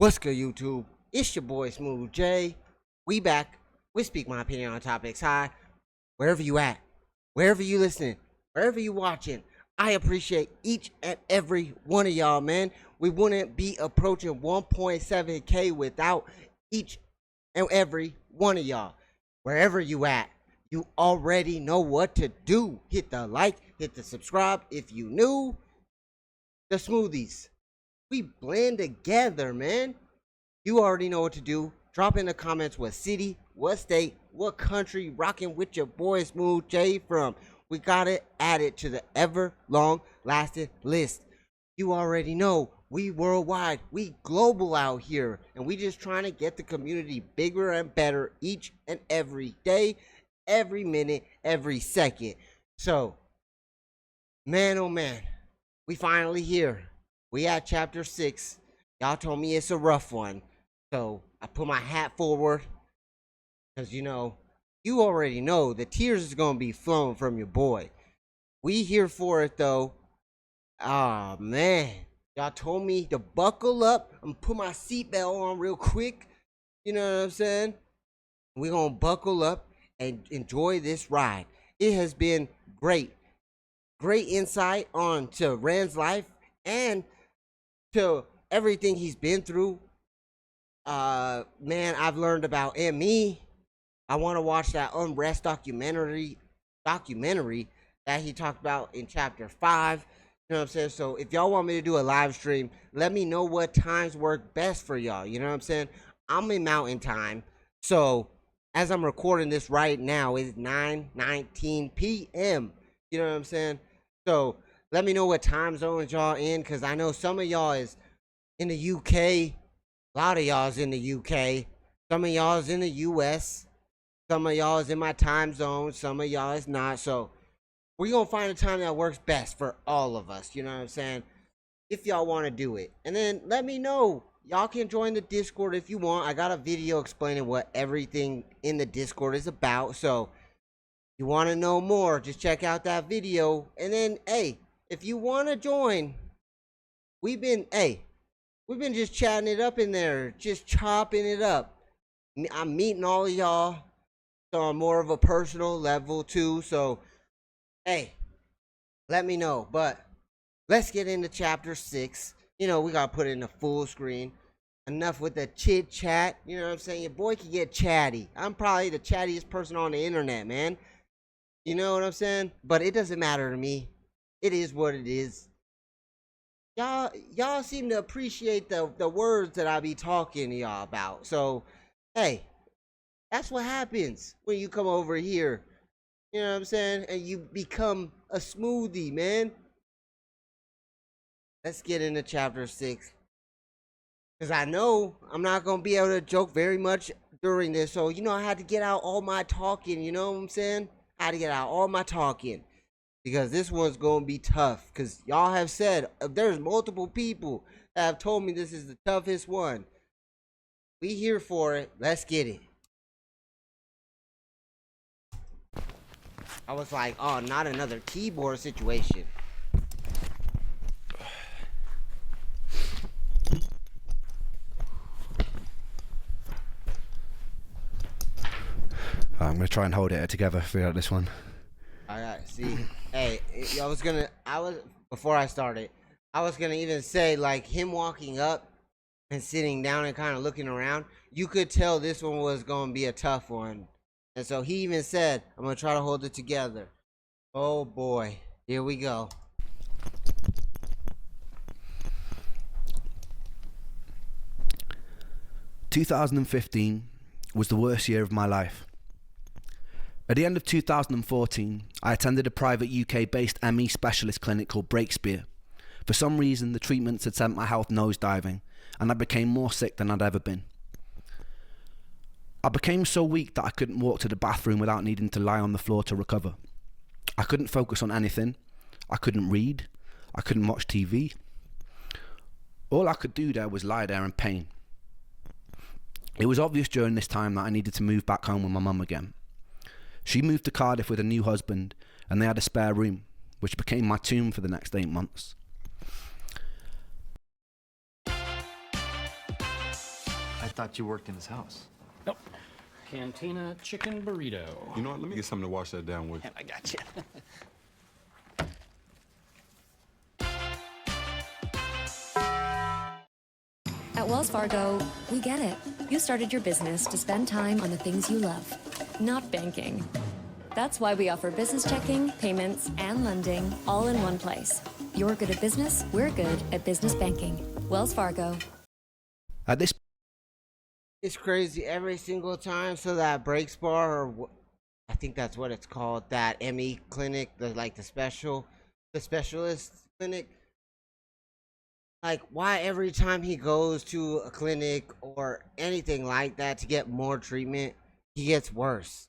What's good, YouTube? It's your boy Smooth J. We back. We speak my opinion on topics. Hi, wherever you at, wherever you listening, wherever you watching. I appreciate each and every one of y'all, man. We wouldn't be approaching 1.7K without each and every one of y'all. Wherever you at, you already know what to do. Hit the like, hit the subscribe. If you new, the smoothies, we blend together, man. You already know what to do. Drop in the comments what city, what state, what country rocking with your boy Smooth J from. We got it added to the ever long lasting list. You already know we worldwide, we global out here, and we just trying to get the community bigger and better each and every day, every minute, every second. So, man, oh man, we finally here. We at chapter 6. Y'all told me it's a rough one. So I put my hat forward. Because, you already know the tears is going to be flowing from your boy. We here for it, though. Ah, man. Y'all told me to buckle up and put my seatbelt on real quick. You know what I'm saying? We're going to buckle up and enjoy this ride. It has been great. Great insight on to Ren's life and to everything he's been through. Man, I've learned about me. I want to watch that Unrest documentary that he talked about in chapter 5. You know what I'm saying? So if y'all want me to do a live stream, let me know what times work best for y'all. You know what I'm saying? I'm in mountain time. So as I'm recording this right now, it's 9:19 p.m. You know what I'm saying? So let me know what time zones y'all in, because I know some of y'all is in the UK. A lot of y'all is in the UK. Some of y'all is in the US. Some of y'all is in my time zone. Some of y'all is not. So we're going to find a time that works best for all of us. You know what I'm saying? If y'all want to do it. And then let me know. Y'all can join the Discord if you want. I got a video explaining what everything in the Discord is about. So you want to know more, just check out that video. And then, hey, if you want to join, we've been just chatting it up in there, just chopping it up. I'm meeting all of y'all on more of a personal level too. So, hey, let me know. But let's get into chapter 6. We got to put it in the full screen. Enough with the chit chat. You know what I'm saying? Your boy can get chatty. I'm probably the chattiest person on the internet, man. You know what I'm saying? But it doesn't matter to me. It is what it is. Y'all seem to appreciate the words that I be talking to y'all about. So, hey, that's what happens when you come over here. You know what I'm saying? And you become a smoothie, man. Let's get into chapter 6. Because I know I'm not going to be able to joke very much during this. So, I had to get out all my talking. You know what I'm saying? I had to get out all my talking. Because this one's going to be tough. Because y'all have said, there's multiple people that have told me this is the toughest one. We here for it. Let's get it. I was like, oh, not another keyboard situation. I'm going to try and hold it together throughout this one. Alright, see, hey, before I started, I was gonna even say, like, him walking up and sitting down and kind of looking around, you could tell this one was gonna be a tough one. And so he even said, I'm gonna try to hold it together. Oh boy, here we go. "2015 was the worst year of my life. At the end of 2014, I attended a private UK-based ME specialist clinic called Breakspear. For some reason, the treatments had sent my health nosediving, and I became more sick than I'd ever been. I became so weak that I couldn't walk to the bathroom without needing to lie on the floor to recover. I couldn't focus on anything. I couldn't read. I couldn't watch TV. All I could do there was lie there in pain. It was obvious during this time that I needed to move back home with my mum again. She moved to Cardiff with a new husband, and they had a spare room, which became my tomb for the next 8 months. I thought you worked in his house. Nope. Cantina chicken burrito. You know what? Let me get something to wash that down with. I got you. At Wells Fargo, we get it. You started your business to spend time on the things you love, not banking. That's why we offer business checking, payments, and lending all in one place. You're good at business, we're good at business banking. Wells Fargo. At this It's crazy every single time. So that Breaks Bar, or I think that's what it's called, that ME clinic, the specialist clinic. Like, why every time he goes to a clinic or anything like that to get more treatment, he gets worse?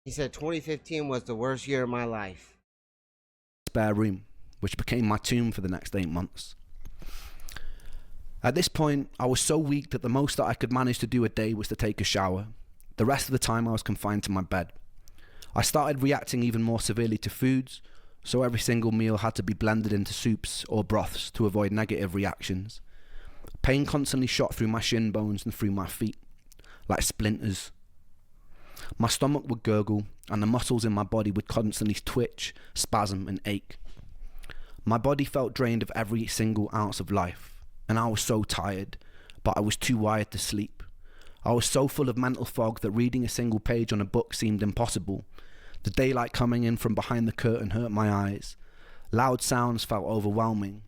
He said 2015 was the worst year of my life. spare room, which became my tomb for the next 8 months. At this point, I was so weak that the most that I could manage to do a day was to take a shower. The rest of the time I was confined to my bed. I started reacting even more severely to foods, so every single meal had to be blended into soups or broths to avoid negative reactions. Pain constantly shot through my shin bones and through my feet, like splinters. My stomach would gurgle, and the muscles in my body would constantly twitch, spasm, and ache. My body felt drained of every single ounce of life, and I was so tired, but I was too wired to sleep. I was so full of mental fog that reading a single page on a book seemed impossible. The daylight coming in from behind the curtain hurt my eyes. Loud sounds felt overwhelming.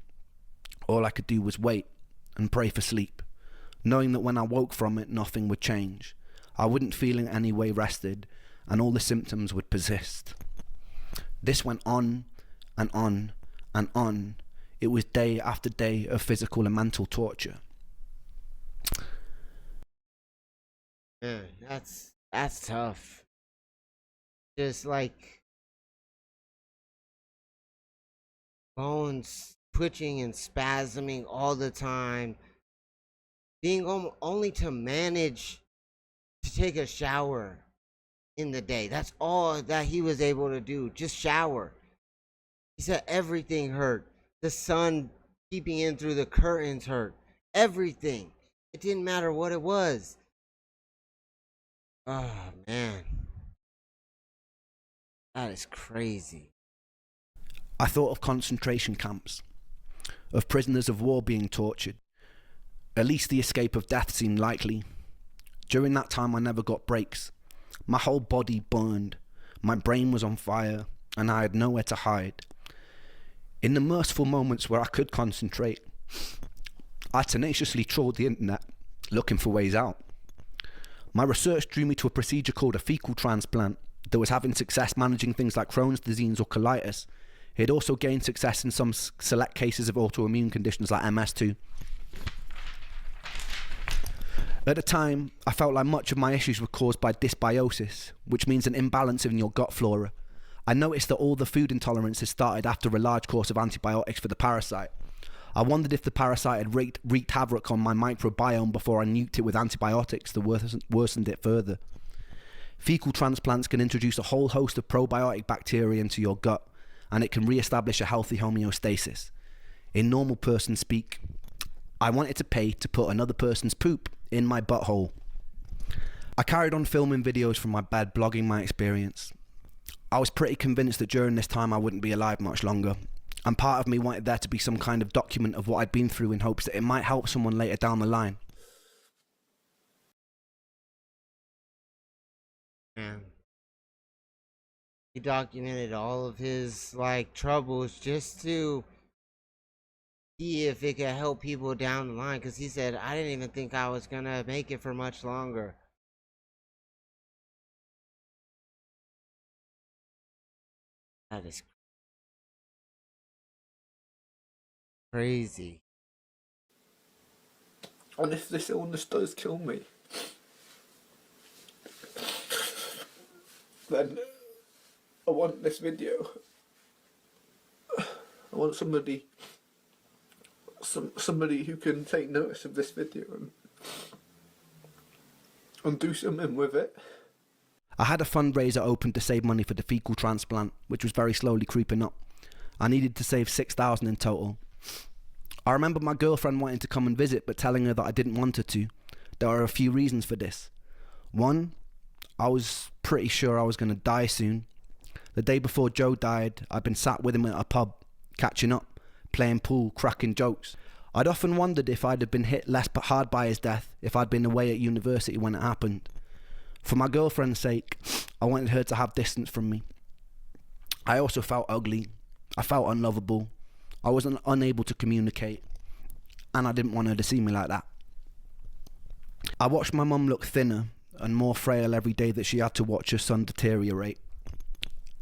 All I could do was wait and pray for sleep, knowing that when I woke from it, nothing would change. I wouldn't feel in any way rested, and all the symptoms would persist. This went on and on and on. It was day after day of physical and mental torture. Man, that's tough. Just like bones twitching and spasming all the time, being only to manage to take a shower in the day. That's all that he was able to do, just shower. He said everything hurt. The sun peeping in through the curtains hurt. Everything. It didn't matter what it was. Oh, man. That is crazy. I thought of concentration camps, of prisoners of war being tortured. At least the escape of death seemed likely. During that time I never got breaks. My whole body burned, my brain was on fire, and I had nowhere to hide. In the merciful moments where I could concentrate, I tenaciously trawled the internet, looking for ways out. My research drew me to a procedure called a fecal transplant that was having success managing things like Crohn's disease or colitis. It had also gained success in some select cases of autoimmune conditions like MS too. At the time, I felt like much of my issues were caused by dysbiosis, which means an imbalance in your gut flora. I noticed that all the food intolerances started after a large course of antibiotics for the parasite. I wondered if the parasite had wreaked havoc on my microbiome before I nuked it with antibiotics that worsened it further. Fecal transplants can introduce a whole host of probiotic bacteria into your gut, and it can re-establish a healthy homeostasis. In normal person speak, I wanted to pay to put another person's poop in my butthole. I carried on filming videos from my bed, blogging my experience. I was pretty convinced that during this time I wouldn't be alive much longer, and part of me wanted there to be some kind of document of what I'd been through in hopes that it might help someone later down the line. Man. He documented all of his troubles just to see if it could help people down the line, because he said, I didn't even think I was gonna make it for much longer. That is crazy. And if this illness does kill me, then I want this video. I want somebody who can take notice of this video and do something with it. I had a fundraiser open to save money for the fecal transplant, which was very slowly creeping up. I needed to save $6,000 in total. I remember my girlfriend wanting to come and visit, but telling her that I didn't want her to. There are a few reasons for this. One, I was pretty sure I was going to die soon. The day before Joe died, I'd been sat with him at a pub, catching up, playing pool, cracking jokes. I'd often wondered if I'd have been hit less hard by his death if I'd been away at university when it happened. For my girlfriend's sake, I wanted her to have distance from me. I also felt ugly. I felt unlovable. I was unable to communicate, and I didn't want her to see me like that. I watched my mum look thinner and more frail every day that she had to watch her son deteriorate,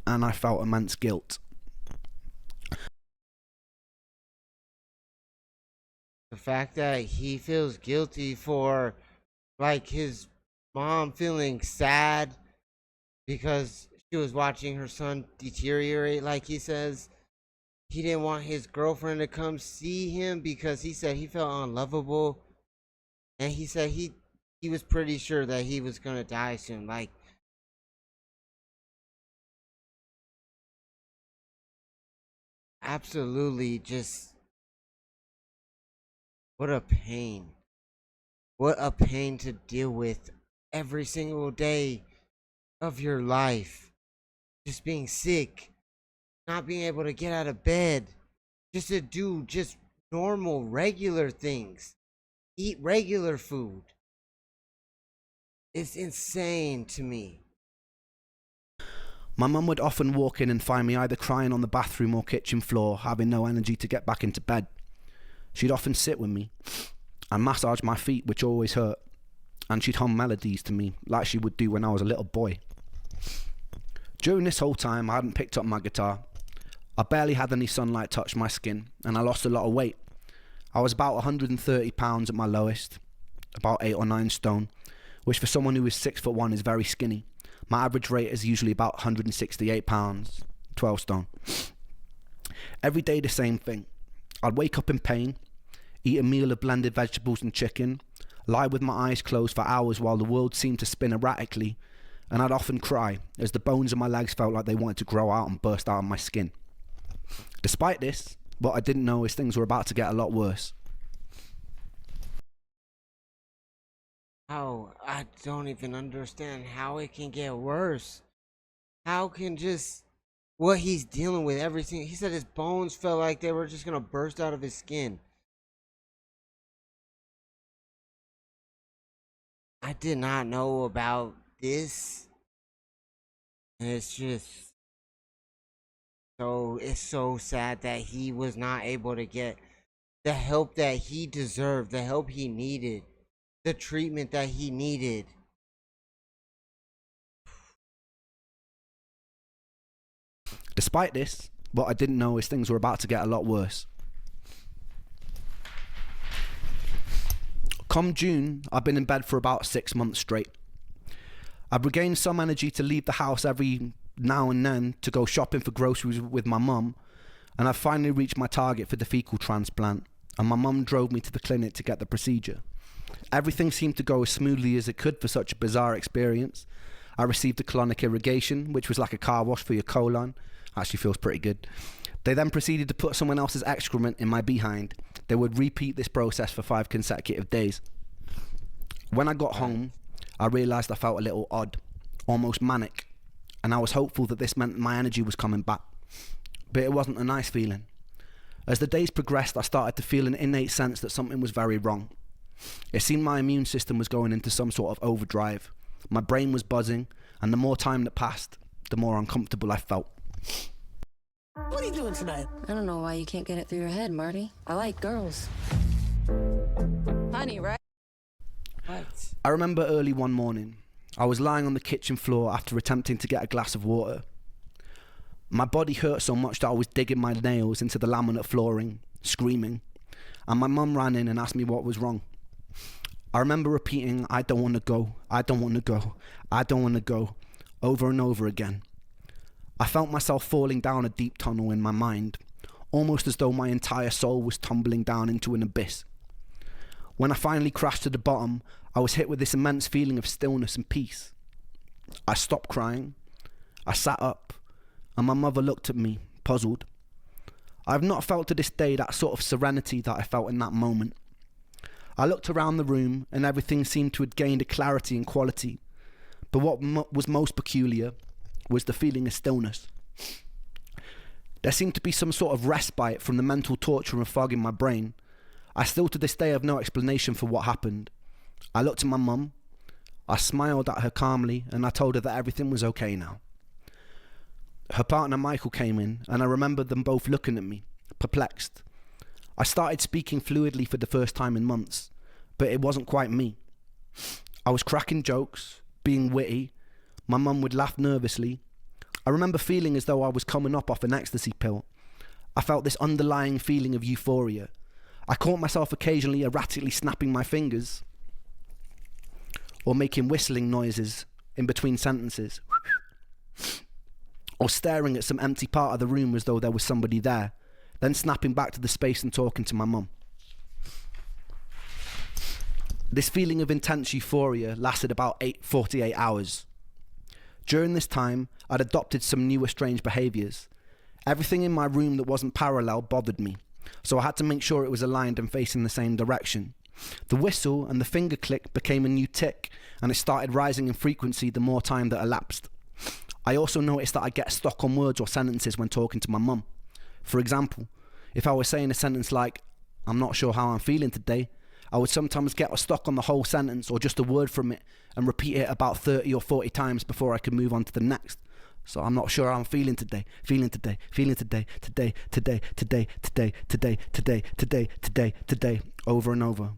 and I felt immense guilt. The fact that he feels guilty for, like, his mom feeling sad because she was watching her son deteriorate, like he says. He didn't want his girlfriend to come see him because he said he felt unlovable. And he said he was pretty sure that he was gonna die soon. Like, absolutely, just what a pain. What a pain to deal with every single day of your life. Just being sick, not being able to get out of bed, just to do just normal, regular things, eat regular food. It's insane to me. My mum would often walk in and find me either crying on the bathroom or kitchen floor, having no energy to get back into bed. She'd often sit with me and massage my feet, which always hurt, and she'd hum melodies to me like she would do when I was a little boy. During this whole time, I hadn't picked up my guitar. I barely had any sunlight touch my skin, and I lost a lot of weight. I was about 130 pounds at my lowest, about 8 or 9 stone, which for someone who is 6'1" is very skinny. My average weight is usually about 168 pounds, 12 stone. Every day the same thing. I'd wake up in pain, eat a meal of blended vegetables and chicken, lie with my eyes closed for hours while the world seemed to spin erratically, and I'd often cry as the bones of my legs felt like they wanted to grow out and burst out of my skin. Despite this, what I didn't know is things were about to get a lot worse. How? I don't even understand how it can get worse. How can just what he's dealing with, everything. He said his bones felt like they were just gonna burst out of his skin. I did not know about this. And it's just it's so sad that he was not able to get the help that he deserved, the help he needed, the treatment that he needed. Despite this, what I didn't know is things were about to get a lot worse. Come June, I've been in bed for about 6 months straight. I've regained some energy to leave the house every now and then to go shopping for groceries with my mum, and I've finally reached my target for the fecal transplant, and my mum drove me to the clinic to get the procedure. Everything seemed to go as smoothly as it could for such a bizarre experience. I received a colonic irrigation, which was like a car wash for your colon. Actually feels pretty good. They then proceeded to put someone else's excrement in my behind. They would repeat this process for 5 consecutive days. When I got home, I realised I felt a little odd, almost manic, and I was hopeful that this meant my energy was coming back. But it wasn't a nice feeling. As the days progressed, I started to feel an innate sense that something was very wrong. It seemed my immune system was going into some sort of overdrive. My brain was buzzing, and the more time that passed, the more uncomfortable I felt. What are you doing tonight? I don't know why you can't get it through your head, Marty. I like girls. Honey, right? What? I remember early one morning, I was lying on the kitchen floor after attempting to get a glass of water. My body hurt so much that I was digging my nails into the laminate flooring, screaming, and my mum ran in and asked me what was wrong. I remember repeating, "I don't want to go, I don't want to go, I don't want to go," over and over again. I felt myself falling down a deep tunnel in my mind, almost as though my entire soul was tumbling down into an abyss. When I finally crashed to the bottom, I was hit with this immense feeling of stillness and peace. I stopped crying. I sat up, and my mother looked at me, puzzled. I have not felt to this day that sort of serenity that I felt in that moment. I looked around the room and everything seemed to have gained a clarity and quality. But what was most peculiar was the feeling of stillness. There seemed to be some sort of respite from the mental torture and fog in my brain. I still to this day have no explanation for what happened. I looked at my mum, I smiled at her calmly, and I told her that everything was okay now. Her partner Michael came in, and I remember them both looking at me, perplexed. I started speaking fluidly for the first time in months, but it wasn't quite me. I was cracking jokes, being witty. My mum would laugh nervously. I remember feeling as though I was coming up off an ecstasy pill. I felt this underlying feeling of euphoria. I caught myself occasionally erratically snapping my fingers or making whistling noises in between sentences, or staring at some empty part of the room as though there was somebody there, then snapping back to the space and talking to my mum. This feeling of intense euphoria lasted about 48 hours. During this time, I'd adopted some newer strange behaviours. Everything in my room that wasn't parallel bothered me, so I had to make sure it was aligned and facing the same direction. The whistle and the finger click became a new tick, and it started rising in frequency the more time that elapsed. I also noticed that I get stuck on words or sentences when talking to my mum. For example, if I was saying a sentence like, "I'm not sure how I'm feeling today," I would sometimes get stuck on the whole sentence or just a word from it and repeat it about 30 or 40 times before I could move on to the next. So I'm not sure how I'm feeling today, feeling today, over and over.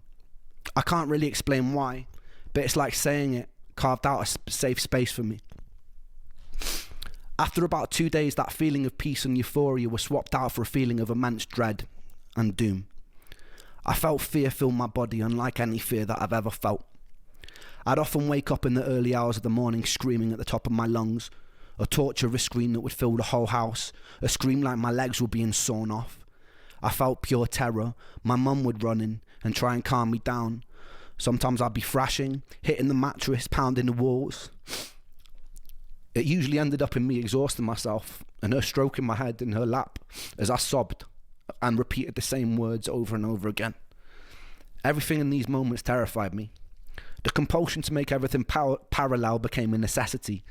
I can't really explain why, but it's like saying it carved out a safe space for me. After about 2 days, that feeling of peace and euphoria was swapped out for a feeling of immense dread and doom. I felt fear fill my body, unlike any fear that I've ever felt. I'd often wake up in the early hours of the morning screaming at the top of my lungs, a torturous scream that would fill the whole house, a scream like my legs were being sawn off. I felt pure terror. My mum would run in and try and calm me down. Sometimes I'd be thrashing, hitting the mattress, pounding the walls. It usually ended up in me exhausting myself and her stroking my head in her lap as I sobbed and repeated the same words over and over again. Everything in these moments terrified me. The compulsion to make everything parallel became a necessity.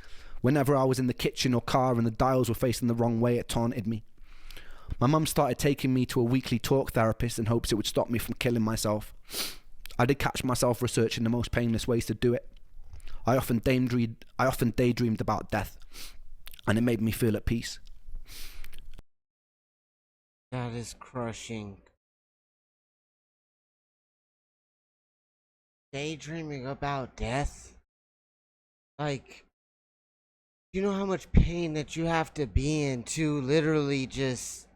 Whenever I was in the kitchen or car and the dials were facing the wrong way, it taunted me. My mum started taking me to a weekly talk therapist in hopes it would stop me from killing myself. I did catch myself researching the most painless ways to do it. I often daydreamed about death, and it made me feel at peace. That is crushing. Daydreaming about death? Like, you know how much pain that you have to be in to literally just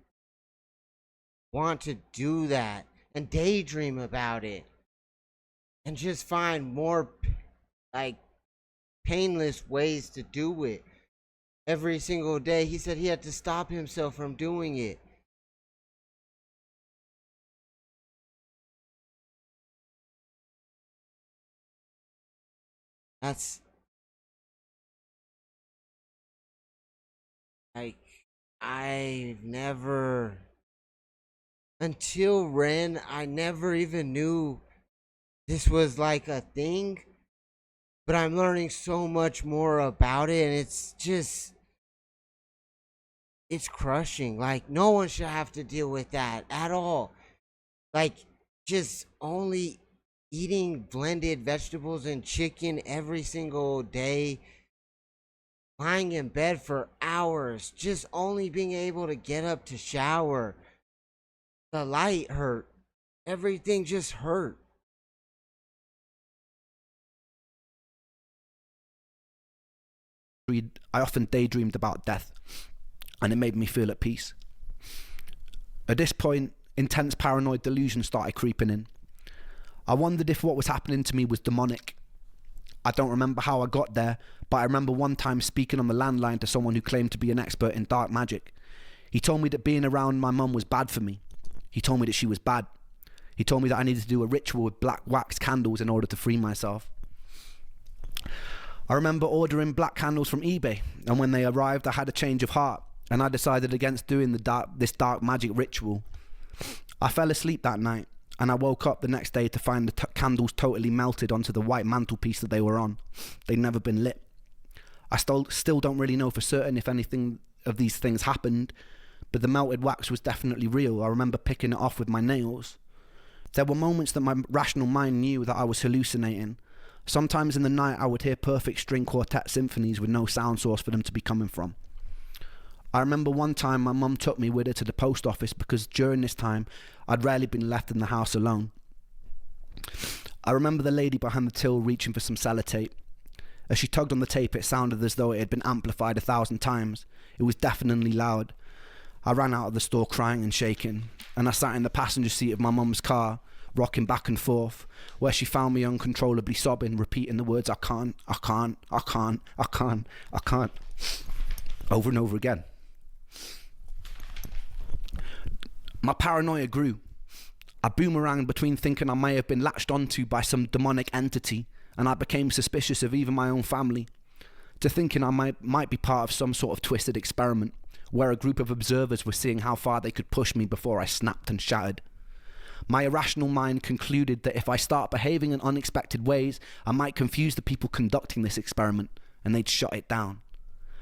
want to do that and daydream about it and just find more like painless ways to do it every single day. He said he had to stop himself from doing it. That's like, I've never, until Ren, I never even knew this was like a thing, but I'm learning so much more about it, and it's just, it's crushing. Like, no one should have to deal with that at all. Like, just only eating blended vegetables and chicken every single day, lying in bed for hours, just only being able to get up to shower. The light hurt. Everything just hurt. I often daydreamed about death, and it made me feel at peace. At this point, intense paranoid delusions started creeping in. I wondered if what was happening to me was demonic. I don't remember how I got there, but I remember one time speaking on the landline to someone who claimed to be an expert in dark magic. He told me that being around my mum was bad for me. He told me that she was bad. He told me that I needed to do a ritual with black wax candles in order to free myself. I remember ordering black candles from eBay, and when they arrived I had a change of heart, and I decided against doing this dark magic ritual. I fell asleep that night, and I woke up the next day to find candles totally melted onto the white mantelpiece that they were on. They'd never been lit. I still don't really know for certain if anything of these things happened, but the melted wax was definitely real. I remember picking it off with my nails. There were moments that my rational mind knew that I was hallucinating. Sometimes in the night I would hear perfect string quartet symphonies with no sound source for them to be coming from. I remember one time my mum took me with her to the post office because during this time I'd rarely been left in the house alone. I remember the lady behind the till reaching for some sellotape. As she tugged on the tape, it sounded as though it had been amplified 1,000 times. It was deafeningly loud. I ran out of the store crying and shaking, and I sat in the passenger seat of my mum's car, rocking back and forth, where she found me uncontrollably sobbing, repeating the words, I can't, I can't, I can't, I can't, I can't, over and over again. My paranoia grew. I boomeranged between thinking I may have been latched onto by some demonic entity, and I became suspicious of even my own family, to thinking I might be part of some sort of twisted experiment, where a group of observers were seeing how far they could push me before I snapped and shattered. My irrational mind concluded that if I start behaving in unexpected ways, I might confuse the people conducting this experiment, and they'd shut it down.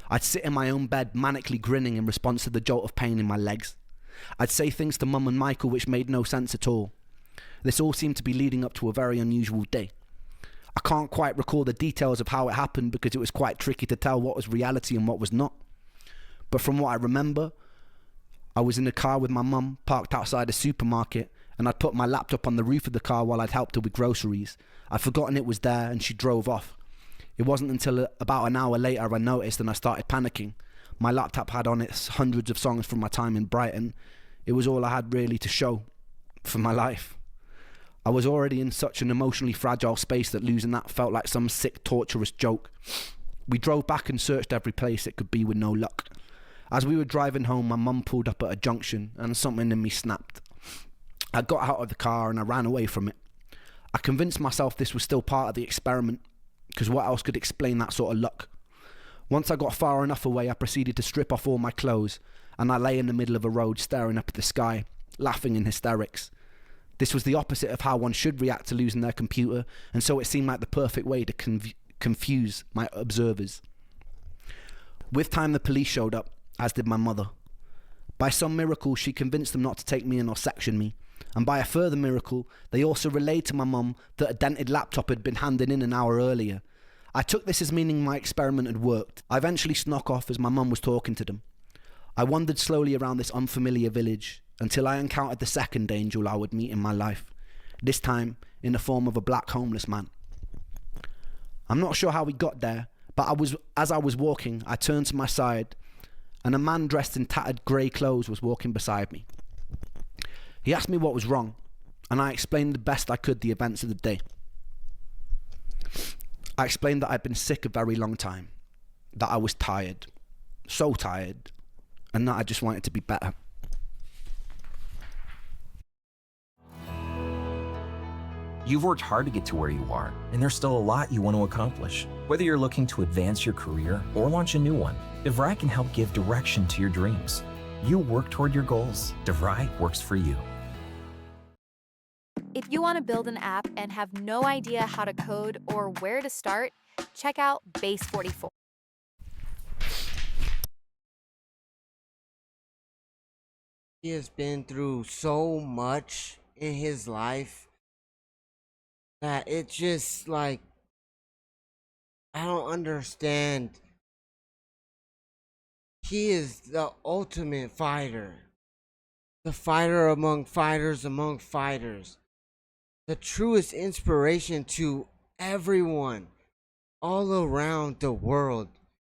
I'd sit in my own bed manically grinning in response to the jolt of pain in my legs. I'd say things to Mum and Michael which made no sense at all. This all seemed to be leading up to a very unusual day. I can't quite recall the details of how it happened because it was quite tricky to tell what was reality and what was not. But from what I remember, I was in the car with my mum, parked outside a supermarket, and I'd put my laptop on the roof of the car while I'd helped her with groceries. I'd forgotten it was there and she drove off. It wasn't until about an hour later I noticed and I started panicking. My laptop had on it hundreds of songs from my time in Brighton. It was all I had really to show for my life. I was already in such an emotionally fragile space that losing that felt like some sick, torturous joke. We drove back and searched every place it could be with no luck. As we were driving home, my mum pulled up at a junction and something in me snapped. I got out of the car and I ran away from it. I convinced myself this was still part of the experiment, because what else could explain that sort of luck? Once I got far enough away, I proceeded to strip off all my clothes, and I lay in the middle of a road staring up at the sky, laughing in hysterics. This was the opposite of how one should react to losing their computer, and so it seemed like the perfect way to confuse my observers. With time, the police showed up, as did my mother. By some miracle, she convinced them not to take me in or section me, and by a further miracle, they also relayed to my mum that a dented laptop had been handed in an hour earlier. I took this as meaning my experiment had worked. I eventually snuck off as my mum was talking to them. I wandered slowly around this unfamiliar village until I encountered the second angel I would meet in my life, this time in the form of a black homeless man. I'm not sure how we got there, but as I was walking, I turned to my side, and a man dressed in tattered grey clothes was walking beside me. He asked me what was wrong, and I explained the best I could the events of the day. I explained that I'd been sick a very long time, that I was tired, so tired, and that I just wanted to be better. You've worked hard to get to where you are, and there's still a lot you want to accomplish. Whether you're looking to advance your career or launch a new one, DeVry can help give direction to your dreams. You work toward your goals. DeVry works for you. If you want to build an app and have no idea how to code or where to start, check out Base 44. He has been through so much in his life that it's just like, I don't understand. He is the ultimate fighter. The fighter among fighters among fighters. The truest inspiration to everyone all around the world.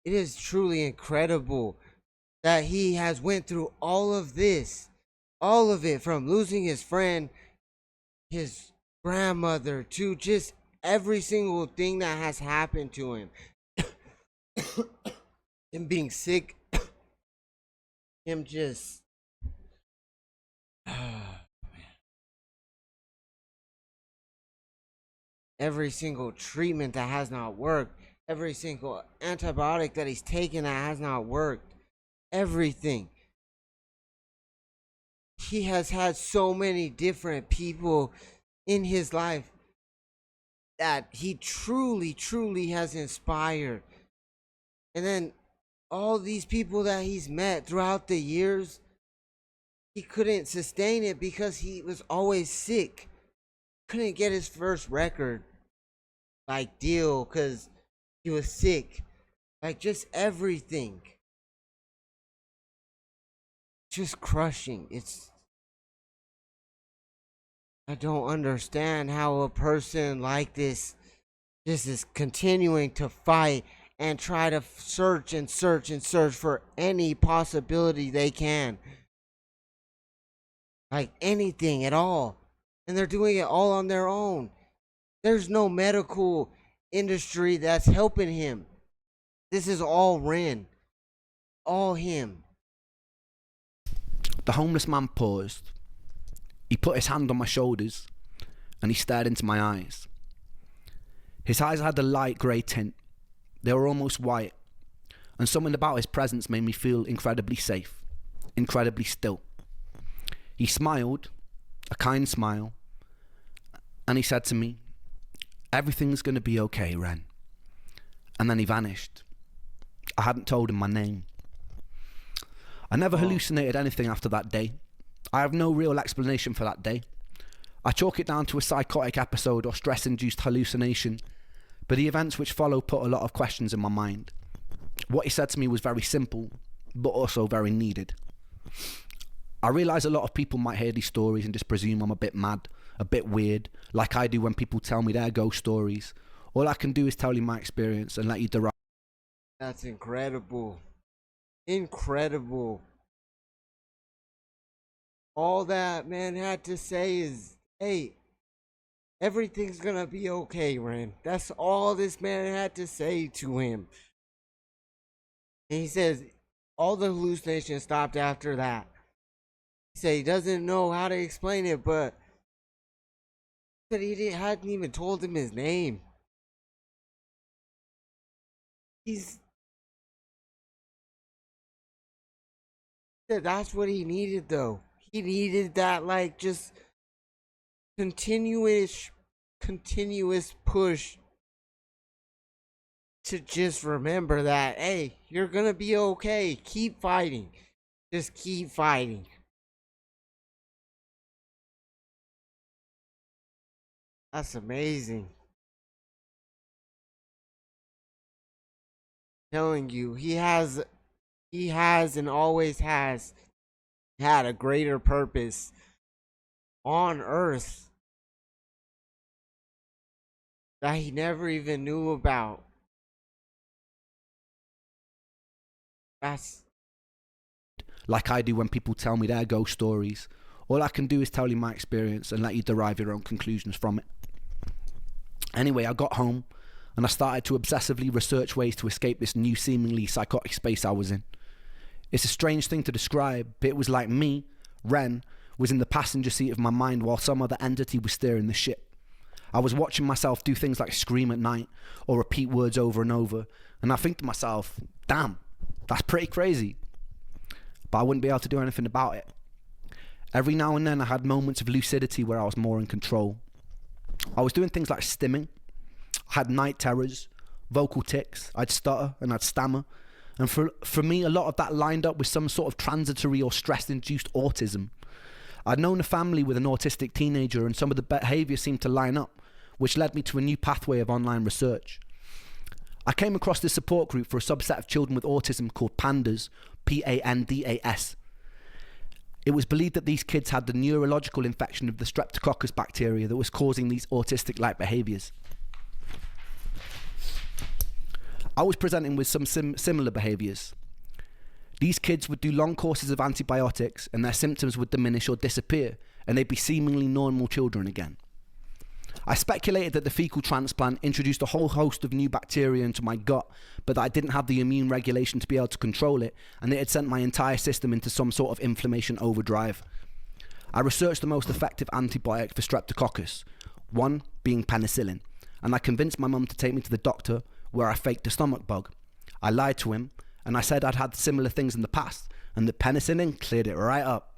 It is truly incredible that he has went through all of this. All of it, from losing his friend, his grandmother, to just every single thing that has happened to him. Him being sick. Him just... every single treatment that has not worked, every single antibiotic that he's taken that has not worked, everything. He has had so many different people in his life that he truly has inspired. And then all these people that he's met throughout the years, he couldn't sustain it because he was always sick. Couldn't get his first record like deal because he was sick. Like just everything. Just crushing. I don't understand how a person like this just is continuing to fight and try to search for any possibility they can. Like anything at all. And they're doing it all on their own. There's no medical industry that's helping him. This is all Ren. All him. The homeless man paused. He put his hand on my shoulders and he stared into my eyes. His eyes had a light grey tint. They were almost white, and something about his presence made me feel incredibly safe, incredibly still. He smiled, a kind smile, and he said to me, "Everything's going to be okay, Ren." And then he vanished. I hadn't told him my name. I never hallucinated anything after that day. I have no real explanation for that day. I chalk it down to a psychotic episode or stress-induced hallucination, but the events which follow put a lot of questions in my mind. What he said to me was very simple, but also very needed. I realise a lot of people might hear these stories and just presume I'm a bit mad, a bit weird, like I do when people tell me their ghost stories. All I can do is tell you my experience and let you derive. That's incredible. Incredible. All that man had to say is, hey, everything's gonna be okay, Ren. That's all this man had to say to him. And he says all the hallucinations stopped after that. He said he doesn't know how to explain it, but he said he hadn't even told him his name. He said that's what he needed, though. He needed that, like, just continuous push to just remember that, hey, you're gonna be okay. Keep fighting. Just keep fighting. That's amazing. I'm telling you, he has and always has had a greater purpose on Earth that he never even knew about. That's like I do when people tell me their ghost stories. All I can do is tell you my experience and let you derive your own conclusions from it. Anyway, I got home and I started to obsessively research ways to escape this new seemingly psychotic space I was in. It's a strange thing to describe, but it was like me, Ren, was in the passenger seat of my mind while some other entity was steering the ship. I was watching myself do things like scream at night or repeat words over and over, and I think to myself, damn, that's pretty crazy. But I wouldn't be able to do anything about it. Every now and then I had moments of lucidity where I was more in control. I was doing things like stimming. I had night terrors, vocal tics, I'd stutter and I'd stammer. And for me, a lot of that lined up with some sort of transitory or stress-induced autism. I'd known a family with an autistic teenager and some of the behaviour seemed to line up, which led me to a new pathway of online research. I came across this support group for a subset of children with autism called PANDAS, P-A-N-D-A-S. It was believed that these kids had the neurological infection of the Streptococcus bacteria that was causing these autistic-like behaviours. I was presenting with some similar behaviours. These kids would do long courses of antibiotics and their symptoms would diminish or disappear, and they'd be seemingly normal children again. I speculated that the fecal transplant introduced a whole host of new bacteria into my gut, but that I didn't have the immune regulation to be able to control it, and it had sent my entire system into some sort of inflammation overdrive. I researched the most effective antibiotic for Streptococcus, one being penicillin, and I convinced my mum to take me to the doctor, where I faked a stomach bug. I lied to him, and I said I'd had similar things in the past, and the penicillin cleared it right up.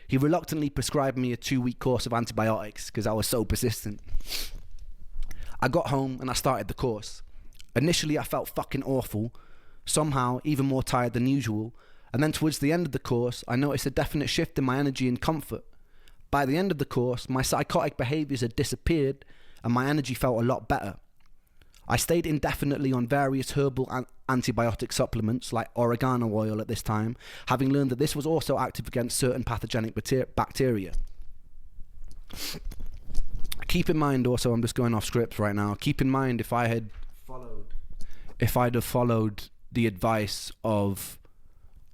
He reluctantly prescribed me a 2-week course of antibiotics because I was so persistent. I got home and I started the course. Initially I felt fucking awful, somehow even more tired than usual, and then towards the end of the course I noticed a definite shift in my energy and comfort. By the end of the course, my psychotic behaviours had disappeared and my energy felt a lot better. I stayed indefinitely on various herbal antibiotic supplements like oregano oil at this time, having learned that this was also active against certain pathogenic bacteria. Keep in mind also, I'm just going off script right now, keep in mind if I'd have followed the advice of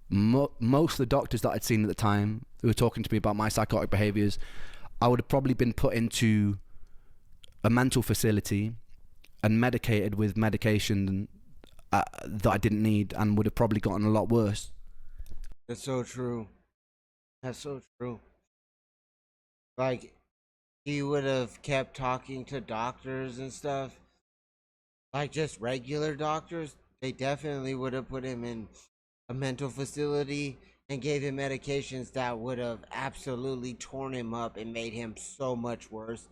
most of the doctors that I'd seen at the time who were talking to me about my psychotic behaviours, I would have probably been put into a mental facility and medicated with medication that I didn't need, and would have probably gotten a lot worse. That's so true. That's so true. Like, he would have kept talking to doctors and stuff, like just regular doctors. They definitely would have put him in a mental facility and gave him medications that would have absolutely torn him up and made him so much worse.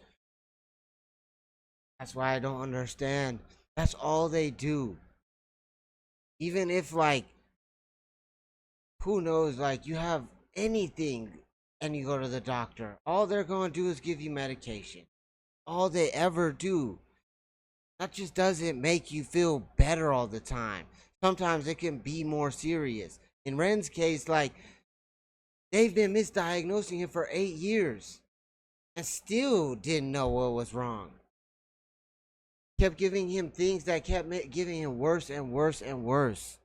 That's why I don't understand. That's all they do. Even if, like, who knows, like, you have anything and you go to the doctor, all they're going to do is give you medication. All they ever do. That just doesn't make you feel better all the time. Sometimes it can be more serious. In Ren's case, like, they've been misdiagnosing him for 8 years and still didn't know what was wrong. Kept giving him things that kept giving him worse and worse and worse.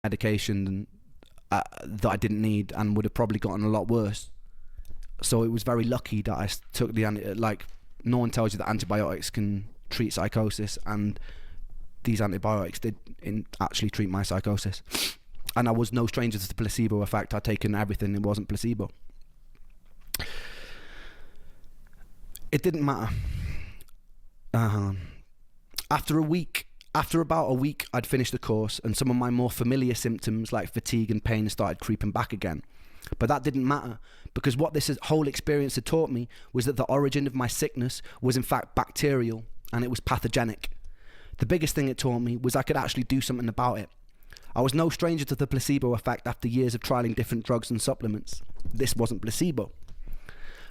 Medication that I didn't need and would have probably gotten a lot worse. So it was very lucky that I took like, no one tells you that antibiotics can treat psychosis, and these antibiotics did actually treat my psychosis. And I was no stranger to the placebo effect. I'd taken everything, it wasn't placebo. It didn't matter. After about a week, I'd finished the course, and some of my more familiar symptoms like fatigue and pain started creeping back again. But that didn't matter, because what this whole experience had taught me was that the origin of my sickness was in fact bacterial, and it was pathogenic. The biggest thing it taught me was I could actually do something about it. I was no stranger to the placebo effect after years of trialing different drugs and supplements. This wasn't placebo.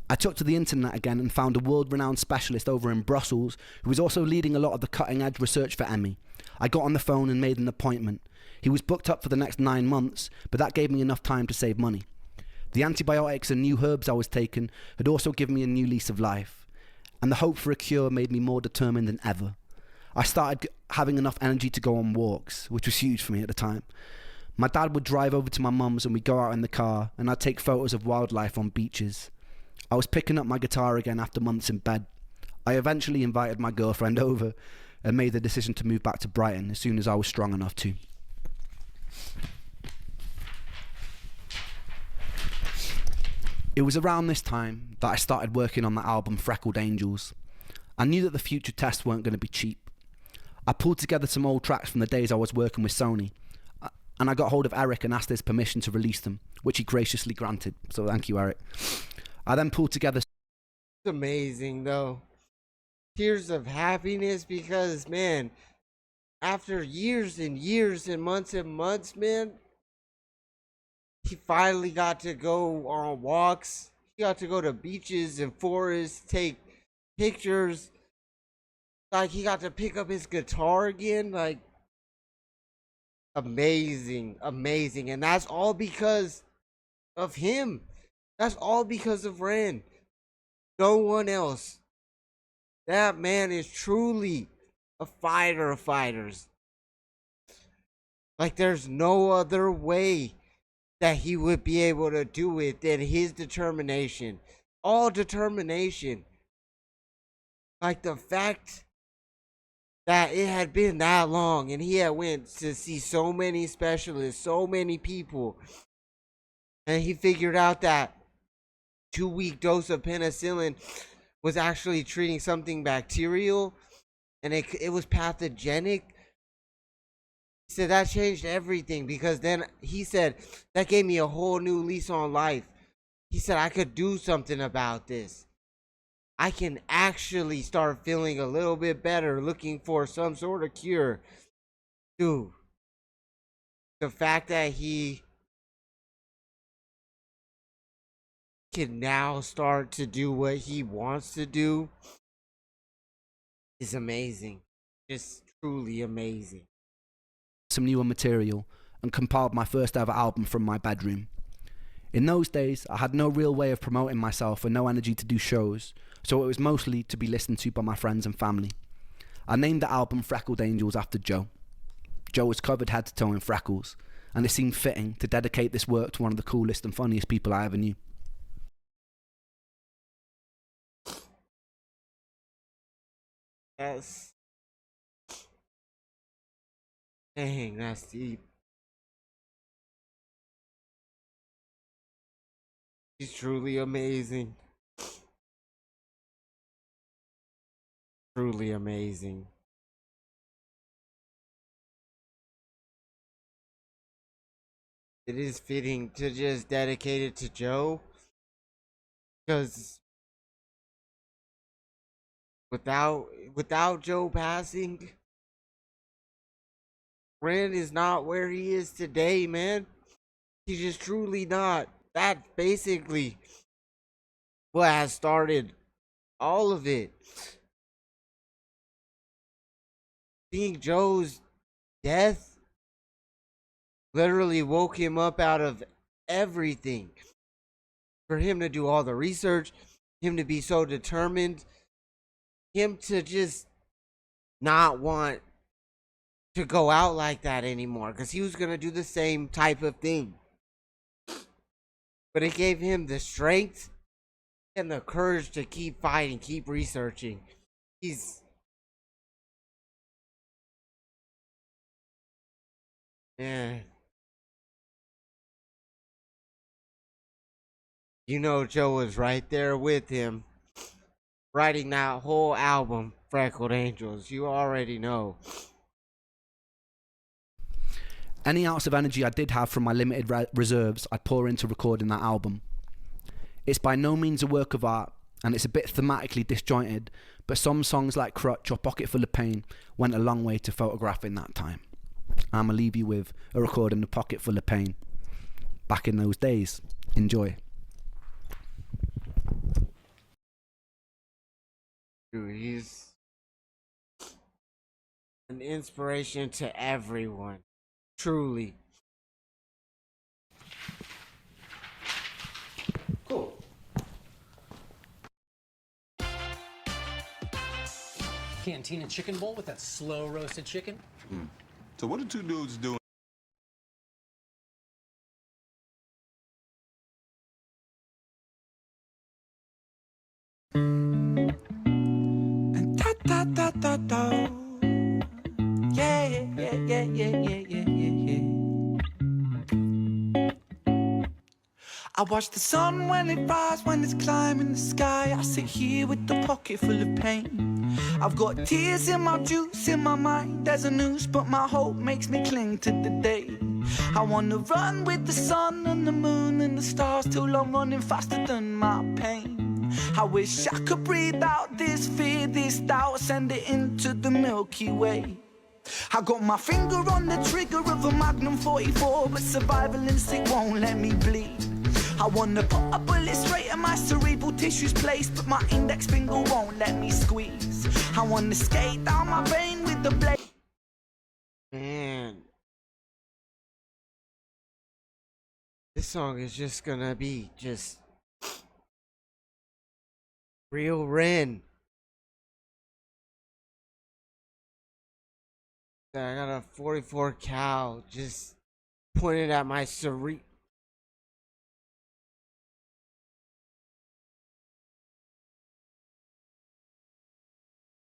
I took to the internet again and found a world-renowned specialist over in Brussels who was also leading a lot of the cutting-edge research for ME. I got on the phone and made an appointment. He was booked up for the next 9 months, but that gave me enough time to save money. The antibiotics and new herbs I was taking had also given me a new lease of life, and the hope for a cure made me more determined than ever. I started having enough energy to go on walks, which was huge for me at the time. My dad would drive over to my mum's and we'd go out in the car, and I'd take photos of wildlife on beaches. I was picking up my guitar again after months in bed. I eventually invited my girlfriend over and made the decision to move back to Brighton as soon as I was strong enough to. It was around this time that I started working on the album Freckled Angels. I knew that the future tests weren't going to be cheap. I pulled together some old tracks from the days I was working with Sony, and I got hold of Eric and asked his permission to release them, which he graciously granted, so thank you, Eric. I then pulled together... It's amazing, though. Tears of happiness, because, man, after years and years and months, man, he finally got to go on walks. He got to go to beaches and forests, take pictures. Like, he got to pick up his guitar again. Like, amazing. And that's all because of him. That's all because of Ren. No one else. That man is truly a fighter of fighters. Like, there's no other way that he would be able to do it than his determination. All determination. Like, the fact that it had been that long and he had went to see so many specialists, so many people, and he figured out that 2-week dose of penicillin was actually treating something bacterial, and it was pathogenic. He said that changed everything, because then he said that gave me a whole new lease on life. He said I could do something about this. I can actually start feeling a little bit better, looking for some sort of cure. Dude, the fact that he can now start to do what he wants to do is amazing. Just truly amazing. Some newer material and compiled my first ever album from my bedroom. In those days, I had no real way of promoting myself and no energy to do shows, so it was mostly to be listened to by my friends and family. I named the album Freckled Angels after Joe. Joe was covered head to toe in freckles, and it seemed fitting to dedicate this work to one of the coolest and funniest people I ever knew. Yes. Dang, that's deep. He's truly amazing. Truly amazing. It is fitting to just dedicate it to Joe, because without Joe passing, Ren is not where he is today, man. He's just truly not. That's basically what has started all of it. Seeing Joe's death literally woke him up out of everything. For him to do all the research, him to be so determined, him to just not want to go out like that anymore, because he was going to do the same type of thing. But it gave him the strength and the courage to keep fighting, keep researching. Man. You know Joe was right there with him, writing that whole album, Freckled Angels. You already know. Any ounce of energy I did have from my limited reserves, I'd pour into recording that album. It's by no means a work of art, and it's a bit thematically disjointed, but some songs like Crutch or Pocketful of Pain went a long way to photographing that time. I'ma leave you with a recording of Pocketful of Pain. Back in those days. Enjoy. Dude, he's an inspiration to everyone. Truly. Cool. Cantina chicken bowl with that slow roasted chicken. So what are two dudes doing? I watch the sun when it rises, when it's climbing the sky. I sit here with the pocket full of pain. I've got tears in my juice, in my mind. There's a noose, but my hope makes me cling to the day. I wanna run with the sun and the moon and the stars till I'm running faster than my pain. I wish I could breathe out this fear, this doubt, send it into the Milky Way. I got my finger on the trigger of a Magnum 44, but survival instinct won't let me bleed. I wanna put a bullet straight in my cerebral tissues place, but my index finger won't let me squeeze. I wanna skate down my vein with the blade. Man. This song is just gonna be just real Ren. I got a 44 cal just pointed at my cerebral.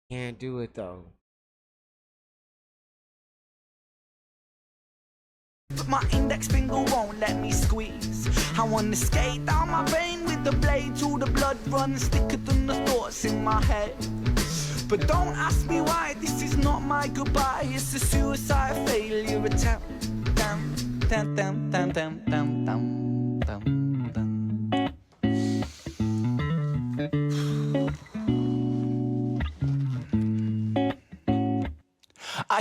Can't do it though. But my index finger won't let me squeeze. I wanna skate down my vein with the blade till the blood runs thicker than the thoughts in my head. But don't ask me why, this is not my goodbye. It's a suicide failure attempt. Dum, dum, dum, dum, dum, dum, dum, dum, dum.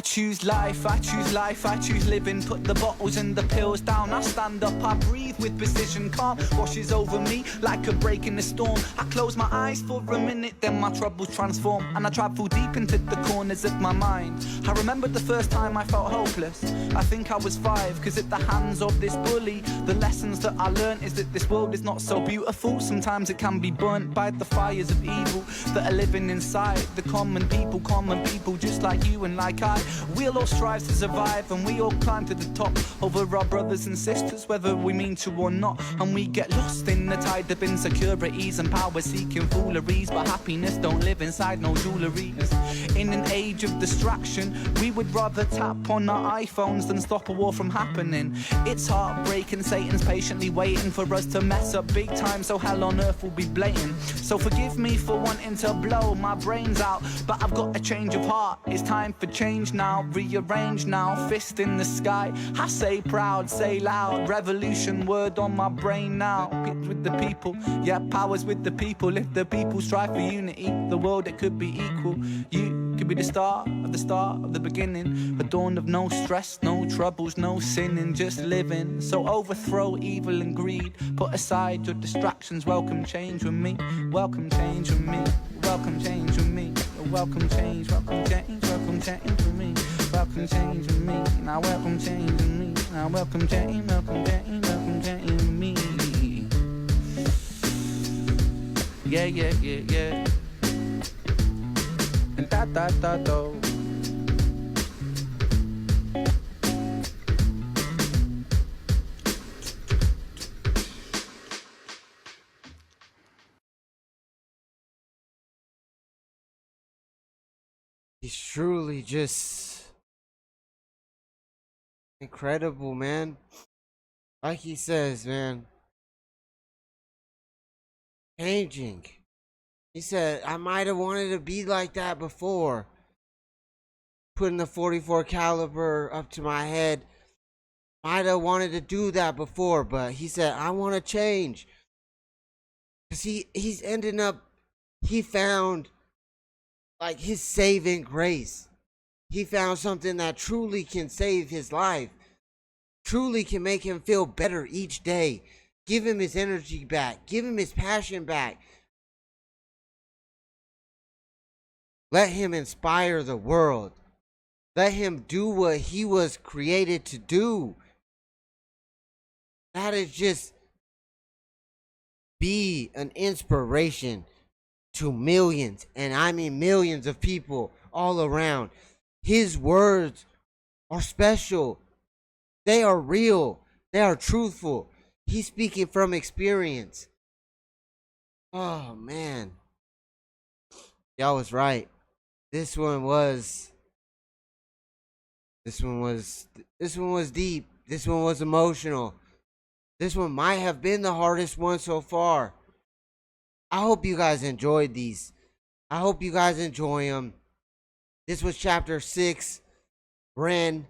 I choose life, I choose life, I choose living. Put the bottles and the pills down. I stand up, I breathe with precision. Calm washes over me like a break in the storm. I close my eyes for a minute, then my troubles transform. And I travel deep into the corners of my mind. I remember the first time I felt hopeless. I think I was 5, cause at the hands of this bully, the lessons that I learned is that this world is not so beautiful. Sometimes it can be burnt by the fires of evil that are living inside the common people just like you and like I. We'll all strive to survive, and we all climb to the top over our brothers and sisters, whether we mean to or not. And we get lost in the tide of insecurities and power-seeking fooleries, but happiness don't live inside no jewelleries. In an age of distraction, we would rather tap on our iPhones than stop a war from happening. It's heartbreaking, Satan's patiently waiting for us to mess up big time, so hell on earth will be blatant. So forgive me for wanting to blow my brains out, but I've got a change of heart. It's time for change now, rearrange now, fist in the sky. I say proud, say loud, revolution word on my brain now. It's with the people, yeah, power's with the people. If the people strive for unity, the world it could be equal. You could be the start of the beginning, a dawn of no stress, no troubles, no sinning, just living. So overthrow evil and greed, put aside your distractions, welcome change with me, welcome change with me, welcome change with me, welcome change, welcome change, welcome change with me, welcome change with me, now welcome change with me, now welcome change, welcome change, welcome change with me. Yeah, yeah, yeah, yeah. And da-da-da-do. He's truly just incredible, man. Like he says, man, changing. He said, I might have wanted to be like that before. Putting the 44 caliber up to my head. Might have wanted to do that before, but he said, I want to change. Because he's ending up, he found like his saving grace. He found something that truly can save his life, truly can make him feel better each day, give him his energy back, give him his passion back. Let him inspire the world. Let him do what he was created to do. That is just be an inspiration to millions, and I mean millions of people all around. His words are special. They are real. They are truthful. He's speaking from experience. Oh man. Y'all was right. This one was deep. This one was emotional. This one might have been the hardest one so far. I hope you guys enjoyed these. I hope you guys enjoy them. This was chapter 6, Ren.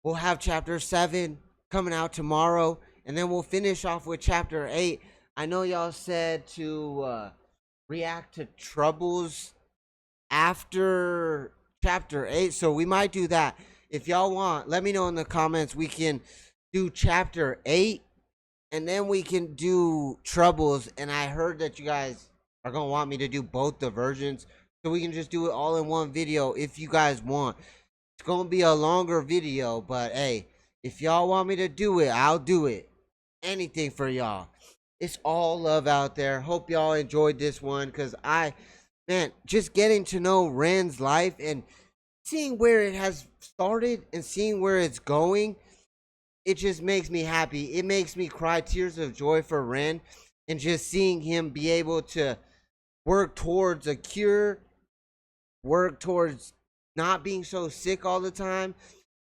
We'll have chapter 7 coming out tomorrow, and then we'll finish off with chapter 8. I know y'all said to react to troubles after chapter 8, so we might do that. If y'all want, let me know in the comments. We can do chapter 8, and then we can do troubles. And I heard that you guys are gonna want me to do both the versions, so we can just do it all in one video if you guys want. It's gonna be a longer video, but hey, if y'all want me to do it, I'll do it. Anything for y'all. It's all love out there. Hope y'all enjoyed this one, because man, just getting to know Ren's life and seeing where it has started and seeing where it's going, it just makes me happy. It makes me cry tears of joy for Ren, and just seeing him be able to work towards a cure, work towards not being so sick all the time,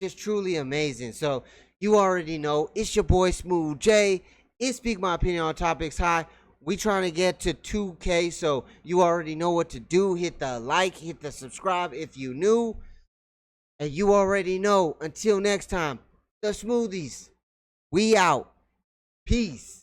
just truly amazing. So you already know, it's your boy Smooth J. It's Speak My Opinion on Topics High. We trying to get to 2K, so you already know what to do. Hit the like, hit the subscribe if you new. And you already know, until next time, the Smoothies, we out. Peace.